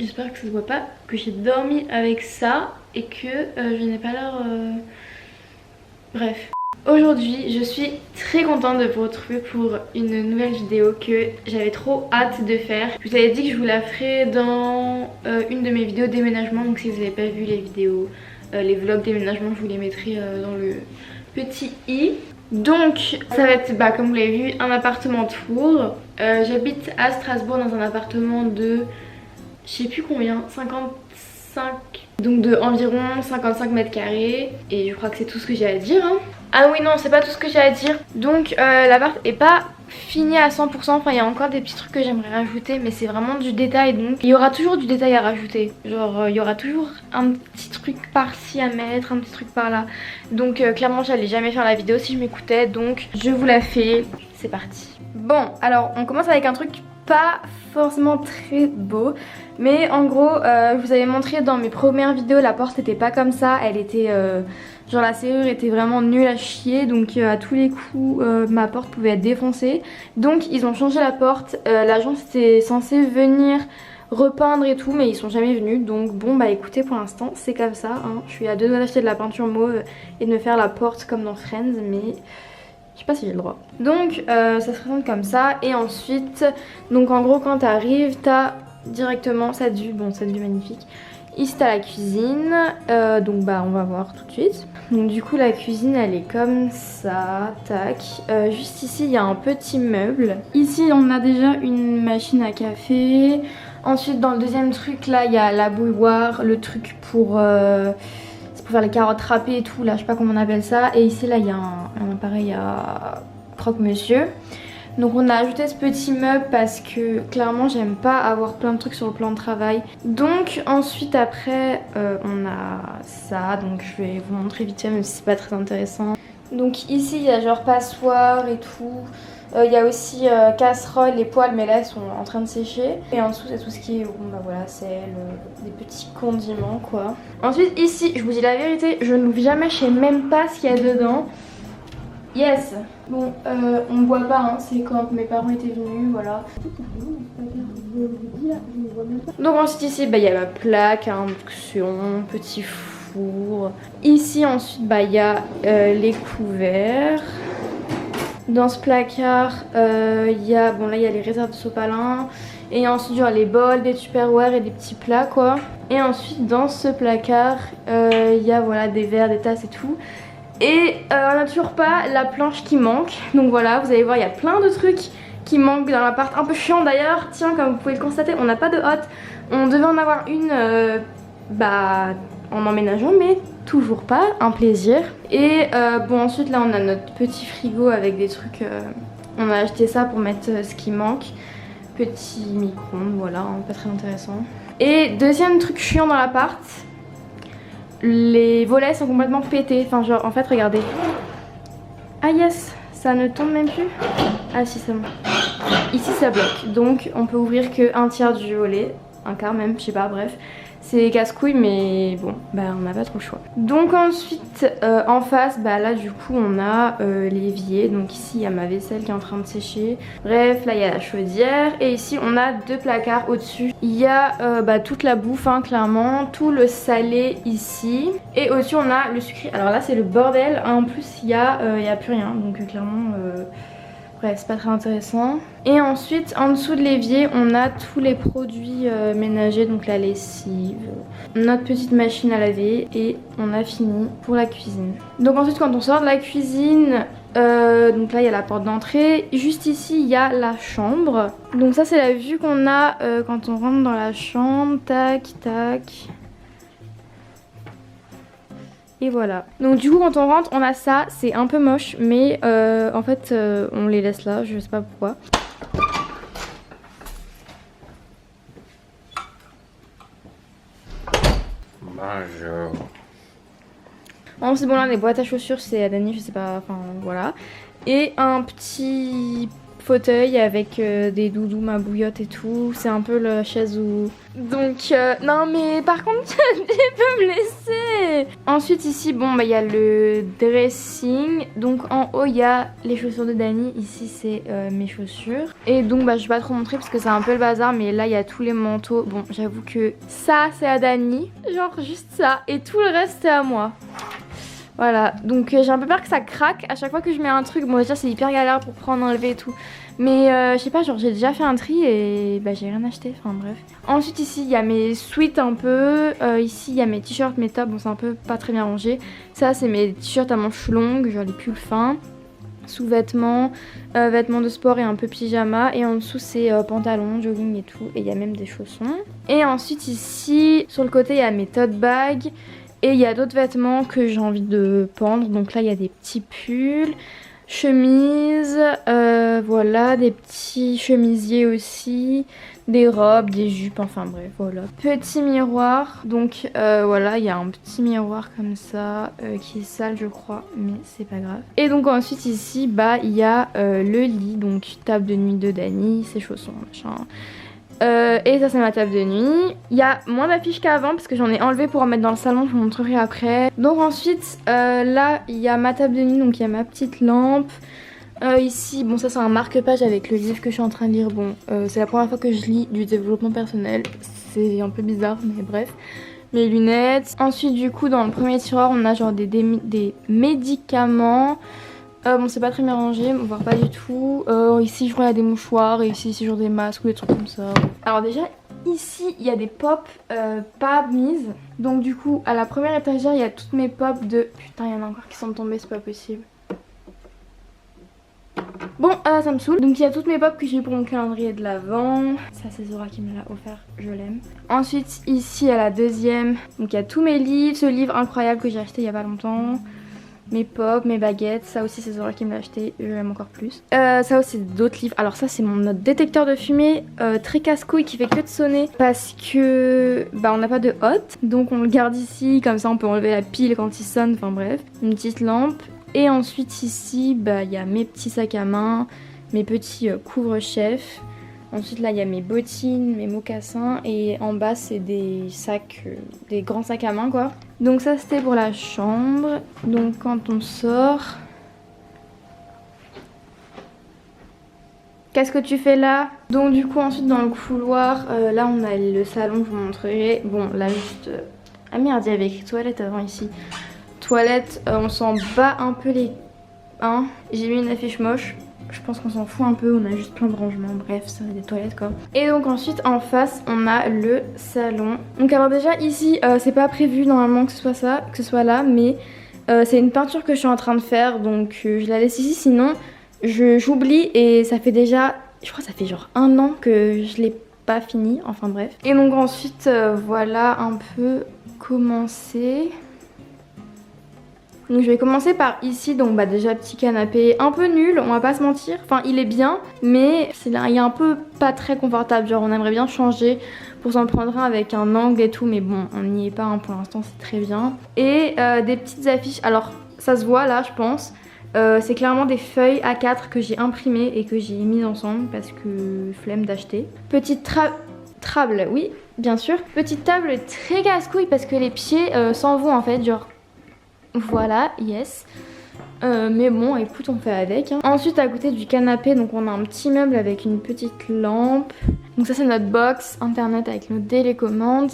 J'espère que ça se voit pas que j'ai dormi avec ça et que je n'ai pas l'air... Bref. Aujourd'hui, je suis très contente de vous retrouver pour une nouvelle vidéo que j'avais trop hâte de faire. Je vous avais dit que je vous la ferai dans une de mes vidéos déménagement. Donc si vous n'avez pas vu les vidéos, les vlogs déménagement, je vous les mettrai dans le petit i. Donc ça va être, comme vous l'avez vu, un appartement tour. J'habite à Strasbourg dans un appartement de, je sais plus combien, 55, donc de environ 55 mètres carrés. Et je crois que c'est tout ce que j'ai à dire, hein. Ah oui non, c'est pas tout ce que j'ai à dire. Donc l'appart est pas fini à 100%, enfin il y a encore des petits trucs que j'aimerais rajouter, mais c'est vraiment du détail, donc il y aura toujours du détail à rajouter. Genre il y aura toujours un petit truc par-ci à mettre, un petit truc par-là. Donc clairement j'allais jamais faire la vidéo si je m'écoutais, donc je vous la fais. C'est parti. Bon, alors on commence avec un truc pas forcément très beau, mais en gros je vous avais montré dans mes premières vidéos, la porte était pas comme ça, elle était genre la serrure était vraiment nulle à chier, donc à tous les coups ma porte pouvait être défoncée. Donc ils ont changé la porte, l'agence était censée venir repeindre et tout, mais ils sont jamais venus. Donc bon bah écoutez, pour l'instant c'est comme ça, hein. Je suis à deux doigts d'acheter de la peinture mauve et de me faire la porte comme dans Friends, mais je sais pas si j'ai le droit. Donc ça se présente comme ça, et ensuite, donc en gros quand t'arrives, t'as directement cette vue, bon cette vue magnifique. Ici t'as la cuisine, donc bah on va voir tout de suite. Donc du coup la cuisine elle est comme ça, tac. Juste ici il y a un petit meuble. Ici on a déjà une machine à café. Ensuite dans le deuxième truc là il y a la bouilloire, le truc pour faire les carottes râpées et tout, là je sais pas comment on appelle ça. Et ici là il y a un appareil à croque-monsieur. Donc on a ajouté ce petit meuble parce que clairement j'aime pas avoir plein de trucs sur le plan de travail. Donc ensuite après on a ça, donc je vais vous montrer vite fait même si c'est pas très intéressant. Donc ici il y a genre passoire et tout. Il y a aussi casserole, les poêles, mais là elles sont en train de sécher. Et en dessous c'est tout ce qui est, bon bah voilà, c'est des petits condiments quoi. Ensuite ici, je vous dis la vérité, je n'ouvre jamais, je sais même pas ce qu'il y a dedans. Yes. Bon, on boit pas, hein, c'est quand mes parents étaient venus, voilà. Donc ensuite ici, il y a la plaque à induction, petit four. Ici ensuite, il y a les couverts. Dans ce placard, il y a, bon là il y a les réserves de sopalin. Et ensuite genre les bols, des tupperware et des petits plats quoi. Et ensuite dans ce placard, il y a voilà des verres, des tasses et tout. Et on n'a toujours pas la planche qui manque. Donc voilà, vous allez voir, il y a plein de trucs qui manquent dans l'appart. Un peu chiant d'ailleurs, tiens, comme vous pouvez le constater, on n'a pas de hotte. On devait en avoir une en emménageant, mais toujours pas, un plaisir. Et bon ensuite là on a notre petit frigo avec des trucs, on a acheté ça pour mettre ce qui manque. Petit micro-ondes, voilà, hein, pas très intéressant. Et deuxième truc chiant dans l'appart, les volets sont complètement pétés, enfin genre en fait regardez. Ah yes, ça ne tombe même plus. Ah si c'est bon. Ici ça bloque, donc on peut ouvrir que un tiers du volet, un quart même, je sais pas, bref. C'est casse-couille mais bon, on n'a pas trop le choix. Donc ensuite en face, là du coup on a l'évier. Donc ici il y a ma vaisselle qui est en train de sécher. Bref, là il y a la chaudière. Et ici on a deux placards au-dessus. Il y a toute la bouffe, hein, clairement. Tout le salé ici. Et au-dessus on a le sucré. Alors là c'est le bordel. En plus il y a plus rien. Donc clairement... bref, c'est pas très intéressant. Et ensuite, en dessous de l'évier, on a tous les produits ménagers, donc la lessive, notre petite machine à laver, et on a fini pour la cuisine. Donc ensuite, quand on sort de la cuisine, donc là il y a la porte d'entrée. Juste ici, il y a la chambre. Donc ça, c'est la vue qu'on a quand on rentre dans la chambre. Tac, tac. Et voilà. Donc du coup quand on rentre on a ça, c'est un peu moche mais en fait on les laisse là, je sais pas pourquoi. Bonjour. Bon c'est bon là, les boîtes à chaussures c'est à Dani, je sais pas, enfin voilà. Et un petit fauteuil avec des doudous, ma bouillotte et tout. C'est un peu la chaise où... Donc, non mais par contre, tu peux me laisser. Ensuite ici, bon bah il y a le dressing. Donc en haut, il y a les chaussures de Dani. Ici, c'est mes chaussures. Et donc bah je vais pas trop montrer parce que c'est un peu le bazar. Mais là, il y a tous les manteaux. Bon, j'avoue que ça, c'est à Dani. Genre juste ça. Et tout le reste, c'est à moi. Voilà, donc j'ai un peu peur que ça craque à chaque fois que je mets un truc. Bon déjà c'est hyper galère pour prendre, enlever et tout. Mais je sais pas, genre j'ai déjà fait un tri et bah j'ai rien acheté, enfin bref. Ensuite ici il y a mes sweats un peu. Ici il y a mes t-shirts, mes tops, bon c'est un peu pas très bien rangé. Ça c'est mes t-shirts à manches longues, genre les pulls fins. Sous-vêtements, vêtements de sport et un peu pyjama. Et en dessous c'est pantalon, jogging et tout. Et il y a même des chaussons. Et ensuite ici sur le côté il y a mes tote bags. Et il y a d'autres vêtements que j'ai envie de pendre. Donc là, il y a des petits pulls, chemises, voilà, des petits chemisiers aussi, des robes, des jupes, enfin bref, voilà. Petit miroir. Donc voilà, il y a un petit miroir comme ça qui est sale, je crois, mais c'est pas grave. Et donc ensuite ici, bah il y a le lit, donc table de nuit de Dani, ses chaussons, machin. Et ça c'est ma table de nuit. Il y a moins d'affiches qu'avant parce que j'en ai enlevé pour en mettre dans le salon, je vous montrerai après. Donc ensuite là il y a ma table de nuit, donc il y a ma petite lampe. Ici bon ça c'est un marque-page avec le livre que je suis en train de lire. Bon c'est la première fois que je lis du développement personnel, c'est un peu bizarre mais bref. Mes lunettes. Ensuite du coup dans le premier tiroir on a genre des médicaments. Bon c'est pas très bien rangé, voire pas du tout. Ici je crois il y a des mouchoirs et ici c'est genre des masques ou des trucs comme ça. Alors déjà ici il y a des pop pas mises. Donc du coup à la première étagère il y a toutes mes pop de... Putain il y en a encore qui sont tombées, c'est pas possible. Bon ça me saoule. Donc il y a toutes mes pop que j'ai eu pour mon calendrier de l'Avent. Ça c'est Zora qui me l'a offert, je l'aime. Ensuite ici à la deuxième, donc il y a tous mes livres. Ce livre incroyable que j'ai acheté il y a pas longtemps. Mes pop, mes baguettes, ça aussi c'est Zora qui me l'a acheté, je l'aime encore plus. Ça aussi c'est d'autres livres, alors ça c'est notre détecteur de fumée très casse-couille qui fait que de sonner parce que bah on n'a pas de hotte. Donc on le garde ici, comme ça on peut enlever la pile quand il sonne, enfin bref. Une petite lampe. Et ensuite ici bah il y a mes petits sacs à main, mes petits couvre-chefs. Ensuite là il y a mes bottines, mes mocassins et en bas c'est des sacs, des grands sacs à main quoi. Donc ça c'était pour la chambre. Donc quand on sort... Qu'est-ce que tu fais là? Donc du coup ensuite dans le couloir, là on a le salon, je vous montrerai. Bon là juste... Ah merde il y avait écrit toilette avant ici. Toilette, on s'en bat un peu les... Hein. J'ai mis une affiche moche. Je pense qu'on s'en fout un peu, on a juste plein de rangements, bref, c'est des toilettes quoi. Et donc ensuite en face on a le salon. Donc alors déjà ici c'est pas prévu normalement que ce soit ça, que ce soit là, mais c'est une peinture que je suis en train de faire, donc je la laisse ici, sinon j'oublie et ça fait déjà, je crois que ça fait genre 1 an que je l'ai pas fini, enfin bref. Et donc ensuite voilà un peu commencer. Donc je vais commencer par ici, donc bah déjà petit canapé un peu nul, on va pas se mentir. Enfin il est bien, mais il est un peu pas très confortable, genre on aimerait bien changer pour s'en prendre un avec un angle et tout. Mais bon on n'y est pas hein, pour l'instant, c'est très bien. Et des petites affiches, alors ça se voit là je pense. C'est clairement des feuilles A4 que j'ai imprimées et que j'ai mises ensemble parce que flemme d'acheter. Petite table, oui bien sûr. Petite table très casse-couille parce que les pieds s'en vont en fait, genre... Voilà, yes. Mais bon, écoute, on fait avec. Hein. Ensuite, à côté du canapé, donc on a un petit meuble avec une petite lampe. Donc ça, c'est notre box internet avec nos télécommandes.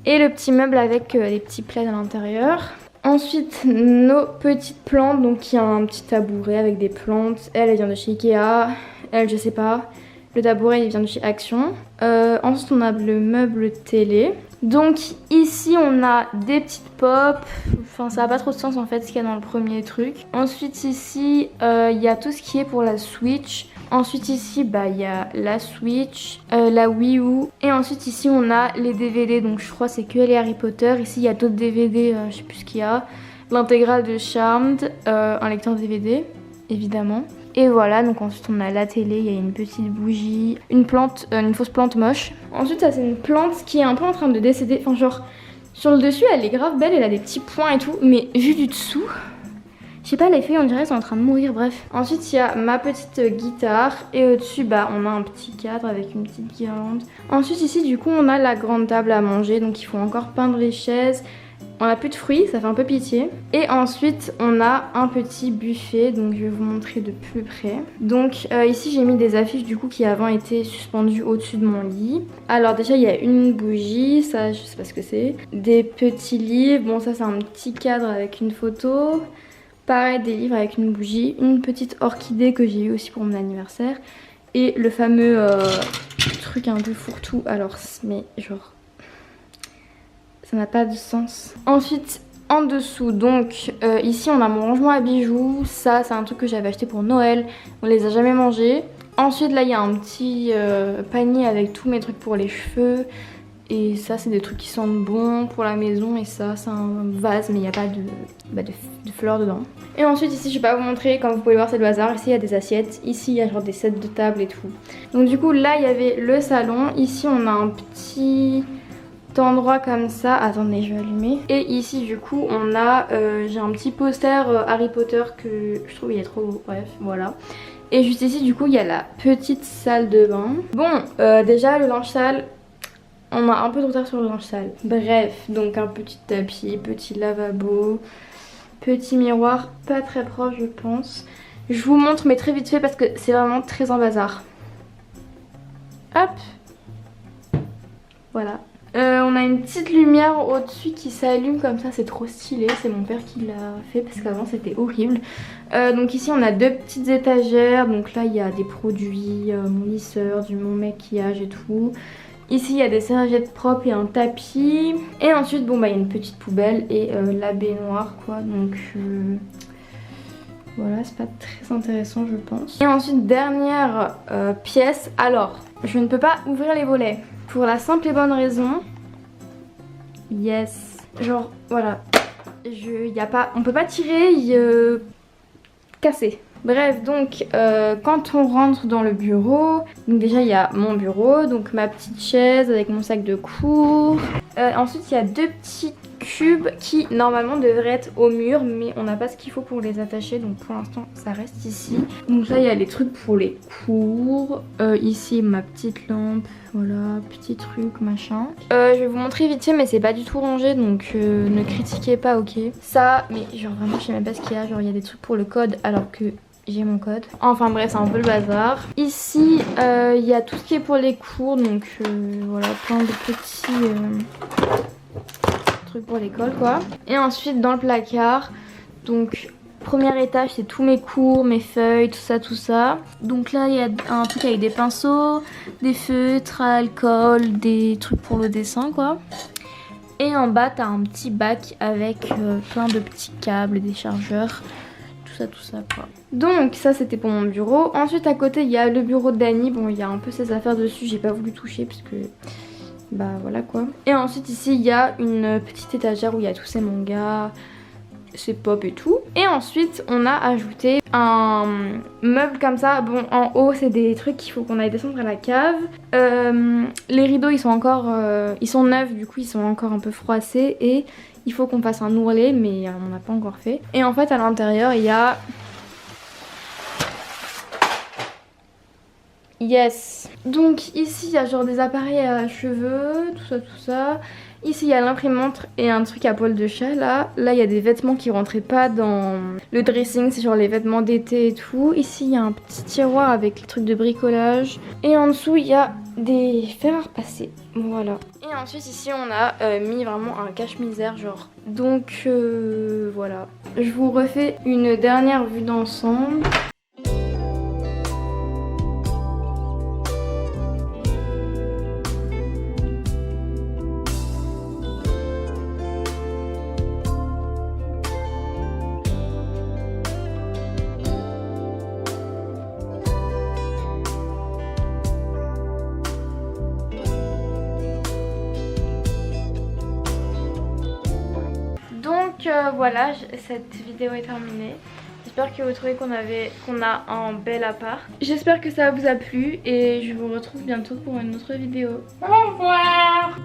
Et le petit meuble avec les petits plaids à l'intérieur. Ensuite, nos petites plantes. Donc il y a un petit tabouret avec des plantes. Elle vient de chez Ikea. Elle, je sais pas. Le tabouret, il vient de chez Action. Ensuite, on a le meuble télé. Donc ici on a des petites pop, enfin ça n'a pas trop de sens en fait ce qu'il y a dans le premier truc. Ensuite ici il y a tout ce qui est pour la Switch. Ensuite ici bah il y a la Switch, la Wii U. Et ensuite ici on a les DVD, donc je crois c'est que les Harry Potter. Ici il y a d'autres DVD, je sais plus ce qu'il y a. L'intégrale de Charmed, un lecteur DVD évidemment. Et voilà, donc ensuite on a la télé, il y a une petite bougie, une plante, une fausse plante moche. Ensuite ça c'est une plante qui est un peu en train de décéder, enfin genre sur le dessus elle est grave belle, elle a des petits points et tout, mais vu du dessous, Je sais pas, les feuilles on dirait sont en train de mourir, bref. Ensuite il y a ma petite guitare et au-dessus bah on a un petit cadre avec une petite guirlande. Ensuite ici du coup on a la grande table à manger, donc il faut encore peindre les chaises. On a plus de fruits, ça fait un peu pitié. Et ensuite on a un petit buffet, donc je vais vous montrer de plus près. Donc ici j'ai mis des affiches du coup qui avant étaient suspendues au-dessus de mon lit. Alors déjà il y a une bougie, ça je sais pas ce que c'est. Des petits livres, bon ça c'est un petit cadre avec une photo. Pareil des livres avec une bougie, une petite orchidée que j'ai eu aussi pour mon anniversaire. Et le fameux truc un peu fourre-tout, alors mais genre... ça n'a pas de sens. Ensuite, en dessous, donc ici on a mon rangement à bijoux. Ça, c'est un truc que j'avais acheté pour Noël. On les a jamais mangés. Ensuite, là, il y a un petit panier avec tous mes trucs pour les cheveux. Et ça, c'est des trucs qui sentent bon pour la maison. Et ça, c'est un vase, mais il n'y a pas de fleurs dedans. Et ensuite, ici, je vais pas vous montrer. Comme vous pouvez voir, c'est le bazar. Ici, il y a des assiettes. Ici, il y a genre des sets de table et tout. Donc du coup, là, il y avait le salon. Ici, on a un petit... endroit comme ça, attendez je vais allumer. Et ici du coup on a, j'ai un petit poster Harry Potter que je trouve il est trop beau, bref voilà. Et juste ici du coup il y a la petite salle de bain. Bon déjà le linge sale, on a un peu de retard sur le linge sale. Bref, donc un petit tapis, petit lavabo, petit miroir, pas très proche je pense. Je vous montre mais très vite fait parce que c'est vraiment très en bazar. Hop, voilà. On a une petite lumière au-dessus qui s'allume comme ça, c'est trop stylé, c'est mon père qui l'a fait parce qu'avant c'était horrible. Donc ici on a deux petites étagères, donc là il y a des produits, mon lisseur, mon maquillage et tout. Ici il y a des serviettes propres et un tapis. Et ensuite bon bah il y a une petite poubelle et la baignoire quoi, donc voilà c'est pas très intéressant je pense. Et ensuite dernière pièce, alors je ne peux pas ouvrir les volets. Pour la simple et bonne raison, yes, genre voilà, on peut pas tirer, casser. Bref, donc quand on rentre dans le bureau, donc déjà il y a mon bureau, donc ma petite chaise avec mon sac de cours. Ensuite il y a deux petits cubes qui normalement devraient être au mur, mais on n'a pas ce qu'il faut pour les attacher, donc pour l'instant ça reste ici. Donc là il y a les trucs pour les cours, ici ma petite lampe, voilà, petit truc machin. Je vais vous montrer vite fait mais c'est pas du tout rangé, donc ne critiquez pas, ok. Ça, mais genre vraiment je sais même pas ce qu'il y a, genre il y a des trucs pour le code alors que j'ai mon code. Enfin bref, c'est un peu le bazar. Ici, il y a tout ce qui est pour les cours, donc voilà, plein de petits trucs pour l'école quoi. Et ensuite dans le placard, donc premier étage c'est tous mes cours, mes feuilles, tout ça. Donc là il y a un truc avec des pinceaux, des feutres à alcool, des trucs pour le dessin quoi. Et en bas t'as un petit bac avec plein de petits câbles, des chargeurs, tout ça quoi. Donc ça c'était pour mon bureau. Ensuite à côté il y a le bureau de Dani. Bon il y a un peu ses affaires dessus, j'ai pas voulu toucher parce que bah voilà quoi. Et ensuite ici il y a une petite étagère où il y a tous ces mangas, ses pop et tout. Et ensuite on a ajouté un meuble comme ça. Bon en haut c'est des trucs qu'il faut qu'on aille descendre à la cave. Les rideaux ils sont encore ils sont neufs, du coup ils sont encore un peu froissés et il faut qu'on fasse un ourlet mais on n'a pas encore fait. Et en fait à l'intérieur il y a... Yes. Donc ici il y a genre des appareils à cheveux, tout ça. Ici il y a l'imprimante et un truc à poil de chat là. Là il y a des vêtements qui rentraient pas dans le dressing, c'est genre les vêtements d'été et tout. Ici il y a un petit tiroir avec les trucs de bricolage. Et en dessous il y a des fers à repasser. Voilà. Et ensuite ici on a mis vraiment un cache-misère genre. Donc voilà. Je vous refais une dernière vue d'ensemble. Voilà, cette vidéo est terminée. J'espère que vous trouvez qu'on a un bel appart. J'espère que ça vous a plu et je vous retrouve bientôt pour une autre vidéo. Au revoir.